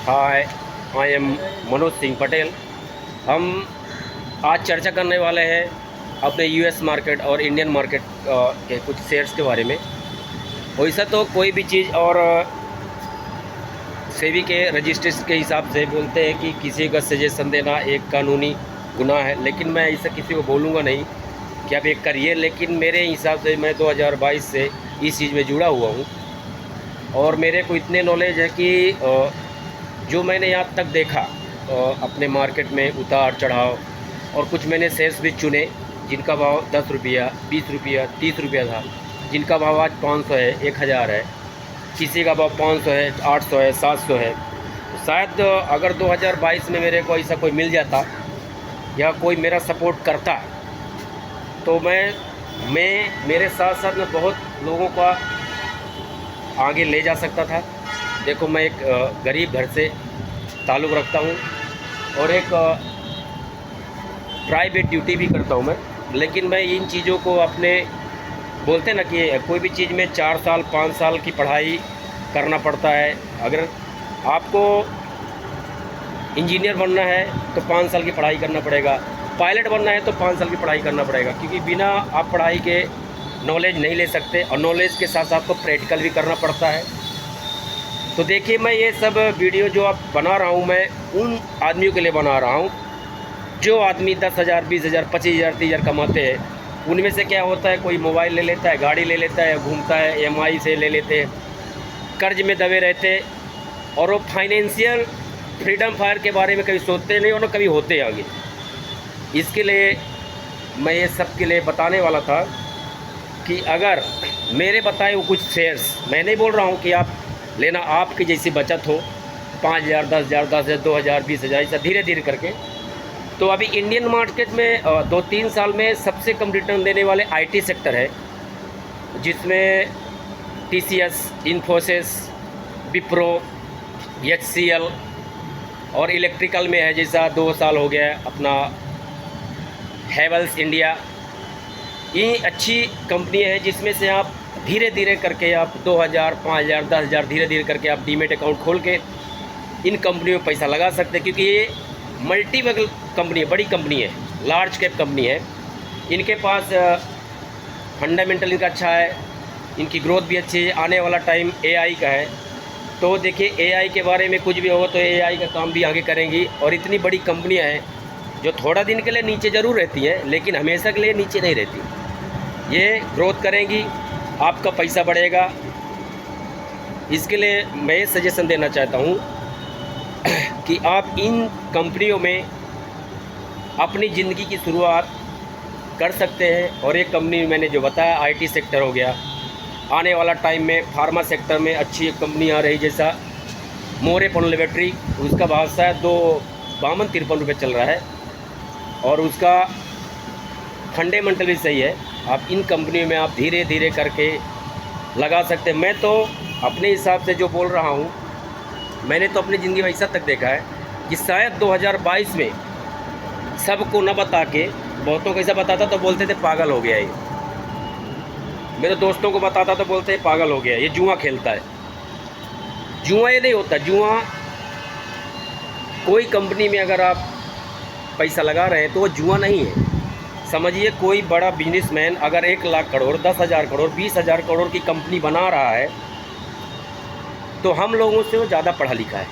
Hi, I am Manoj Singh Patel. हम आज चर्चा करने वाले हैं अपने यूएस मार्केट और इंडियन मार्केट के कुछ शेयर्स के बारे में। वैसा तो कोई भी चीज़ और सेबी के रजिस्टर्स के हिसाब से बोलते हैं कि किसी का सजेशन देना एक कानूनी गुनाह है, लेकिन मैं ऐसा किसी को बोलूँगा नहीं कि आप एक करिए। लेकिन मेरे हिसाब से मैं 2022 से इस चीज़ में जुड़ा हुआ हूँ और मेरे को इतने नॉलेज है कि जो मैंने यहाँ तक देखा अपने मार्केट में उतार चढ़ाव, और कुछ मैंने शेयर्स भी चुने जिनका भाव 10 रुपया, 20 रुपया, 30 रुपया था, जिनका भाव आज 500 है, 1000 है, किसी का भाव 500 है, 800 है, 700 है। तो शायद अगर 2022 में मेरे को ऐसा कोई मिल जाता या कोई मेरा सपोर्ट करता तो मैं मेरे साथ साथ में बहुत लोगों का आगे ले जा सकता था। देखो, मैं एक गरीब घर से ताल्लुक़ रखता हूँ और एक प्राइवेट ड्यूटी भी करता हूँ मैं, लेकिन मैं इन चीज़ों को अपने बोलते हैं ना कि कोई भी चीज़ में 4 साल 5 साल की पढ़ाई करना पड़ता है। अगर आपको इंजीनियर बनना है तो 5 साल की पढ़ाई करना पड़ेगा, पायलट बनना है तो 5 साल की पढ़ाई करना पड़ेगा, क्योंकि बिना आप पढ़ाई के नॉलेज नहीं ले सकते, और नॉलेज के साथ साथ को प्रैक्टिकल भी करना पड़ता है। तो देखिए, मैं ये सब वीडियो जो आप बना रहा हूँ, मैं उन आदमियों के लिए बना रहा हूँ जो आदमी 10,000, 20,000, 25,000, 30,000 कमाते हैं। उनमें से क्या होता है, कोई मोबाइल ले लेता है, गाड़ी ले लेता है, घूमता है, EMI से ले लेते हैं, कर्ज में दबे रहते, और वो फाइनेंशियल फ्रीडम फायर के बारे में कभी सोचते नहीं और कभी होते आगे। इसके लिए मैं ये सब के लिए बताने वाला था कि अगर मेरे बताए वो कुछ शेयर्स, मैं नहीं बोल रहा हूँ कि आप लेना, आपकी जैसी बचत हो 5,000, 10,000, 10,000, 2,000, 20,000, ऐसा धीरे धीरे करके। तो अभी इंडियन मार्केट में 2-3 साल में सबसे कम रिटर्न देने वाले IT सेक्टर है, जिसमें TCS, इन्फोसिस, विप्रो, HCL, और इलेक्ट्रिकल में है जैसा 2 साल हो गया अपना हैवेल्स इंडिया। ये अच्छी कंपनी है जिसमें से आप धीरे धीरे करके आप 2,000, 5,000, 10,000 धीरे धीरे करके आप डीमेट अकाउंट खोल के इन कंपनियों में पैसा लगा सकते हैं, क्योंकि ये मल्टीपल कंपनी है, बड़ी कंपनी है, लार्ज कैप कंपनी है। इनके पास फंडामेंटल इनका अच्छा है, इनकी ग्रोथ भी अच्छी है, आने वाला टाइम AI का है। तो देखिए, AI के बारे में कुछ भी हो तो AI का काम भी आगे करेंगी, और इतनी बड़ी कंपनियां हैं जो थोड़ा दिन के लिए नीचे ज़रूर रहती हैं लेकिन हमेशा के लिए नीचे नहीं रहती। ये ग्रोथ करेंगी, आपका पैसा बढ़ेगा। इसके लिए मैं ये सजेशन देना चाहता हूँ कि आप इन कंपनियों में अपनी ज़िंदगी की शुरुआत कर सकते हैं। और एक कंपनी मैंने जो बताया IT सेक्टर हो गया, आने वाला टाइम में फार्मा सेक्टर में अच्छी एक कंपनी आ रही, जैसा मोरेपन लेबोरेटरी, उसका भाव शायद 52-53 रुपये चल रहा है, और उसका फंडामेंटल भी सही है। आप इन कंपनियों में आप धीरे धीरे करके लगा सकते हैं। मैं तो अपने हिसाब से जो बोल रहा हूँ, मैंने तो अपनी ज़िंदगी में ऐसा तक देखा है कि शायद 2022 में सबको न बता के, बहुतों को ऐसा बताता तो बोलते थे पागल हो गया ये, मेरे दोस्तों को बताता तो बोलते हैं पागल हो गया, ये जुआ खेलता है। जुआ ये नहीं होता। जुआ, कोई कंपनी में अगर आप पैसा लगा रहे हैं तो वो जुआ नहीं है। समझिए, कोई बड़ा बिजनेसमैन अगर 1 लाख करोड़, 10,000 करोड़, 20,000 करोड़ की कंपनी बना रहा है तो हम लोगों से वो ज़्यादा पढ़ा लिखा है,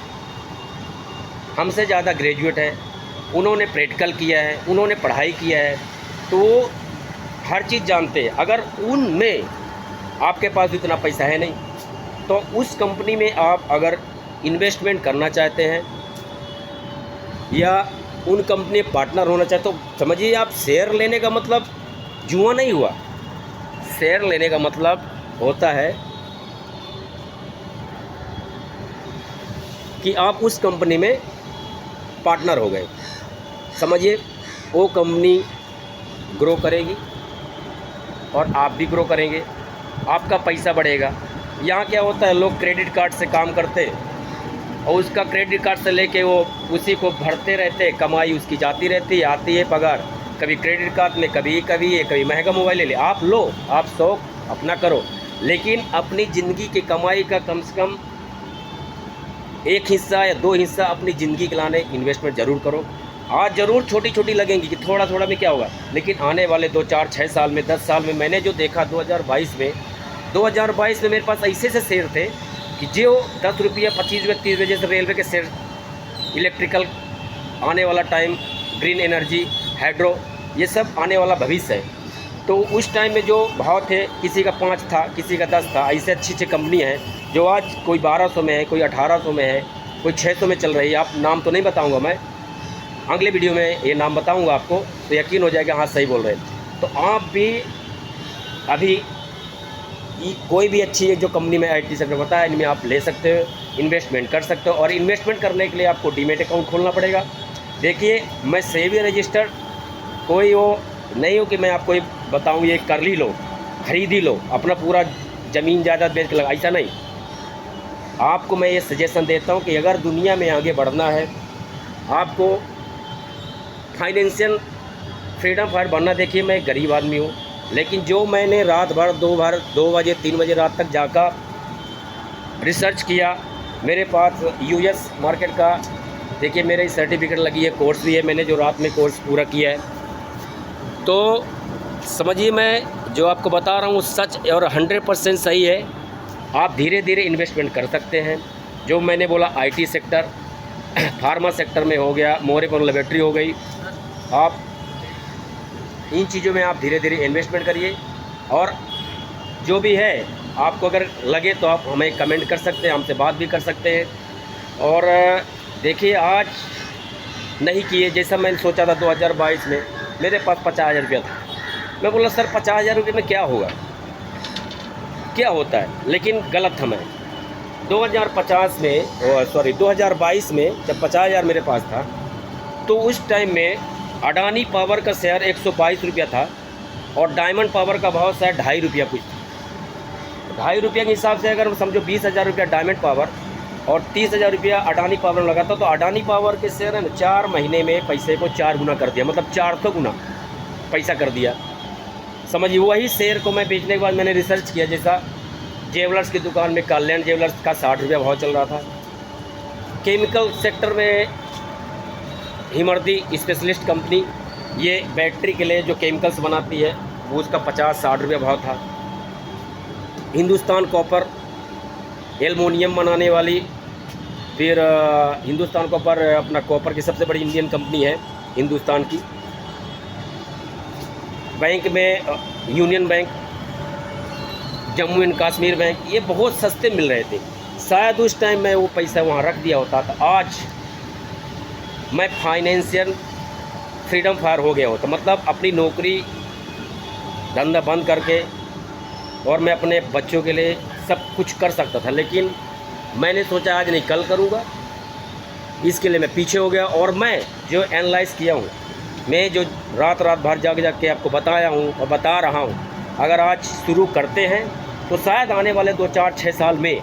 हमसे ज़्यादा ग्रेजुएट है, उन्होंने प्रैक्टिकल किया है, उन्होंने पढ़ाई किया है, तो वो हर चीज़ जानते हैं। अगर उनमें आपके पास इतना पैसा है नहीं, तो उस कंपनी में आप अगर इन्वेस्टमेंट करना चाहते हैं या उन कंपनी पार्टनर होना चाहते तो समझिए, आप शेयर लेने का मतलब जुआ नहीं हुआ। शेयर लेने का मतलब होता है कि आप उस कंपनी में पार्टनर हो गए। समझिए, वो कंपनी ग्रो करेगी और आप भी ग्रो करेंगे, आपका पैसा बढ़ेगा। यहाँ क्या होता है, लोग क्रेडिट कार्ड से काम करते हैं और उसका क्रेडिट कार्ड से लेके वो उसी को भरते रहते, कमाई उसकी जाती रहती है, आती है पगार, कभी क्रेडिट कार्ड में, कभी महंगा मोबाइल ले ले। आप लो, आप शौक अपना करो, लेकिन अपनी ज़िंदगी की कमाई का कम से कम एक हिस्सा या 2 हिस्सा अपनी ज़िंदगी के लाने इन्वेस्टमेंट ज़रूर करो। आज ज़रूर छोटी छोटी लगेंगी कि थोड़ा थोड़ा में क्या होगा, लेकिन आने वाले 2 4 6 साल में 10 साल में मैंने जो देखा 2022 में मेरे पास ऐसे से शेयर थे कि जो 10 रुपया 25 रुपये 30 रुपये जैसे रेलवे के शेयर, इलेक्ट्रिकल आने वाला टाइम, ग्रीन एनर्जी, हाइड्रो, ये सब आने वाला भविष्य है। तो उस टाइम में जो भाव थे, किसी का 5 था, किसी का 10 था, ऐसे अच्छी अच्छी कंपनी हैं जो आज कोई 1200 में है, कोई 1800 में है, कोई 600 में चल रही है। आप नाम तो नहीं बताऊंगा मैं, अगले वीडियो में ये नाम बताऊंगा आपको तो यकीन हो जाएगा हाँ सही बोल रहे हैं। तो आप भी अभी कोई भी अच्छी जो कंपनी में IT सेक्टर होता है इनमें आप ले सकते हो, इन्वेस्टमेंट कर सकते हो। और इन्वेस्टमेंट करने के लिए आपको डीमेट अकाउंट खोलना पड़ेगा। देखिए, मैं सेबी रजिस्टर्ड कोई वो नहीं हो कि मैं आपको ये बताऊँ ये कर ही लो, खरीद ही लो, अपना पूरा ज़मीन जायदाद बेच के लगा, ऐसा नहीं। आपको मैं ये सजेशन देता हूँ कि अगर दुनिया में आगे बढ़ना है, आपको फाइनेंशियल फ्रीडम फाइटर बनना। देखिए, मैं गरीब आदमी हूँ, लेकिन जो मैंने रात भर 2 बजे 3 बजे रात तक जाकर रिसर्च किया, मेरे पास US मार्केट का देखिए मेरी सर्टिफिकेट लगी है, कोर्स भी है, मैंने जो रात में कोर्स पूरा किया है। तो समझिए, मैं जो आपको बता रहा हूँ सच और 100% सही है। आप धीरे धीरे इन्वेस्टमेंट कर सकते हैं। जो मैंने बोला IT सेक्टर, फार्मा सेक्टर में हो गया, मोरेपन लेबोरेटरी हो गई, आप इन चीज़ों में आप धीरे धीरे इन्वेस्टमेंट करिए। और जो भी है आपको अगर लगे तो आप हमें कमेंट कर सकते हैं, हमसे बात भी कर सकते हैं। और देखिए, आज नहीं किए जैसा मैंने सोचा था 2022 में मेरे पास 50,000 रुपया था। मैं बोला सर 50,000 रुपये में क्या होगा, क्या होता है, लेकिन गलत था। मैं 2022 में जब 50,000 मेरे पास था तो उस टाइम में अडानी पावर का शेयर 122 रुपया था और डायमंड पावर का भाव शायद 2.5 रुपया कुछ था। 2.5 रुपये के हिसाब से अगर समझो 20,000 रुपया डायमंड पावर और 30,000 रुपया अडानी पावर में लगाता तो अडानी पावर के शेयर है ना 4 महीने में पैसे को 4 गुना कर दिया, मतलब 400 गुना पैसा कर दिया। समझिए, वही शेयर को मैं बेचने के बाद मैंने रिसर्च किया, जैसा जेवलर्स की दुकान में कल्याण जेवलर्स का 60 रुपया भाव चल रहा था। केमिकल सेक्टर में हिमर्दी स्पेशलिस्ट कंपनी, ये बैटरी के लिए जो केमिकल्स बनाती है, वो उसका 50-60 रुपया भाव था। हिंदुस्तान कॉपर एल्युमिनियम बनाने वाली, फिर हिंदुस्तान कॉपर अपना कॉपर की सबसे बड़ी इंडियन कंपनी है हिंदुस्तान की। बैंक में union bank, Jammu and Kashmir bank, ये बहुत सस्ते मिल रहे थे। शायद उस टाइम मैं वो पैसा वहाँ रख दिया होता तो आज मैं फाइनेंशियल फ्रीडम फायर हो गया होता, मतलब अपनी नौकरी धंधा बंद करके और मैं अपने बच्चों के लिए सब कुछ कर सकता था। लेकिन मैंने सोचा आज नहीं कल करूँगा, इसके लिए मैं पीछे हो गया। और मैं जो एनालाइज़ किया हूँ, मैं जो रात भर जाग के आपको बताया हूँ और बता रहा हूँ, अगर आज शुरू करते हैं तो शायद आने वाले 2 4 6 साल में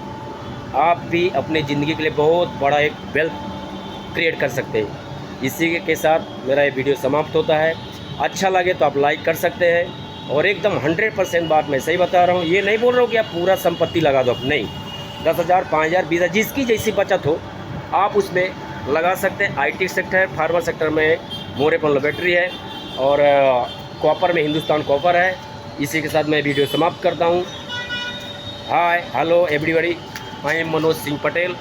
आप भी अपनी ज़िंदगी के लिए बहुत बड़ा एक वेल्थ क्रिएट कर सकते हैं। इसी के साथ मेरा ये वीडियो समाप्त होता है। अच्छा लगे तो आप लाइक कर सकते हैं। और एकदम 100% बात मैं सही बता रहा हूँ, ये नहीं बोल रहा हूँ कि आप पूरा संपत्ति लगा दो, नहीं। 10,000 5,000 20,000 जिसकी जैसी बचत हो आप उसमें लगा सकते हैं। IT सेक्टर है, फार्मा सेक्टर में मोरेपन लेबोरेटरी है और कॉपर में हिंदुस्तान कॉपर है। इसी के साथ मैं वीडियो समाप्त करता हूँ। Hi hello everybody, I am Manoj Singh Patel.